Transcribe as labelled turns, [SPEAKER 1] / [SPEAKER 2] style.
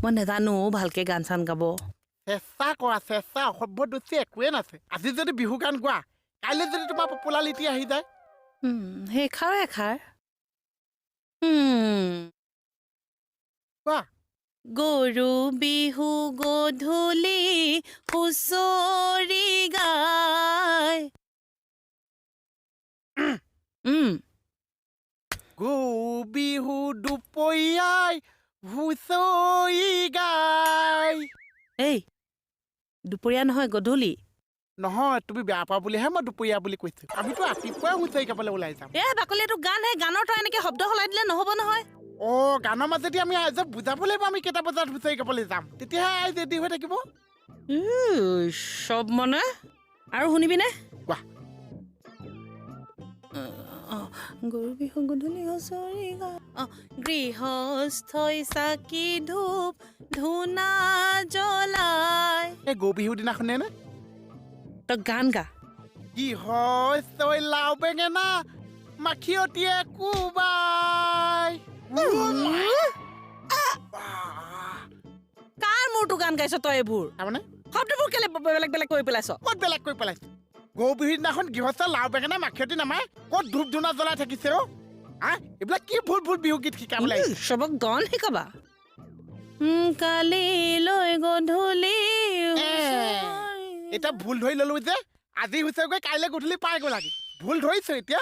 [SPEAKER 1] মই নেজানো ভালকে গান চান গাব
[SPEAKER 2] চেষ্টা কৰা চেষ্টা অসভ্য দোষী একোৱে নাছে আজি যদি বিহু গান গোৱা কাইলৈ যদি তোমাৰ পপুলাৰিটি আহি যায়
[SPEAKER 1] সেইষাৰ এষাৰ
[SPEAKER 2] কোৱা
[SPEAKER 1] গৰু বিহু গধূলি হুঁচৰি গায়
[SPEAKER 2] গৰু বিহু দুপৰীয়াই হুঁচৰি গায়
[SPEAKER 1] এই দুপৰীয়া নহয় গধূলি
[SPEAKER 2] নহয় তুমি বেয়া পোৱা বুলিহে মই দুপৰীয়া বুলি কৈছো আমিতো ৰাতিপুৱাই হুঁচৰি গাবলৈ ওলাই যাম
[SPEAKER 1] বাকলি এইটো গান হে গানৰ তই এনেকে শব্দ সলাই দিলে নহ'ব নহয়
[SPEAKER 2] গানৰ মাজেদি আমি আইজক বুজাব লাগিব আমি কেইটা বজাত হুঁচৰি গাবলৈ যাম তেতিয়াহে আই ৰেডি হৈ থাকিব
[SPEAKER 1] চব মানে আৰু শুনিবিনে
[SPEAKER 2] কোৱা
[SPEAKER 1] গৰু বিহু গধূলি হুঁচৰি গায় গৃহস্থই চাকি ধূপ ধূনা জ্বলাই
[SPEAKER 2] এই গৰু বিহুৰ দিনাখনে নে
[SPEAKER 1] তই গান গা
[SPEAKER 2] গৃহস্থই লাও বেঙেনা মাখিয়তীয়ে কোবাই
[SPEAKER 1] কাৰ মূৰটো গান গাইছ তই এইবোৰ
[SPEAKER 2] তাৰমানে
[SPEAKER 1] শব্দবোৰ কেলে বেলেগ বেলেগ কৰি পেলাইছ
[SPEAKER 2] ক'ত বেলেগ কৰি পেলাইছে গৰু বিহুৰ দিনাখন গৃহস্থ লাও বেঙেনা মাখিয়তী নামাই ক'ত ধূপ ধূনা জ্বলাই থাকিছে এইবিলাক কি ভুল ভুল বিহু গীত শিকাবলৈ
[SPEAKER 1] চবক গান শিকাবা কালিলৈ গধূলি
[SPEAKER 2] এতিয়া ভুল ধৰি ললো যে আজি হৈছে গৈ কাইলৈ গধূলি পাই গ'ল ভুল ধৰিছো এতিয়া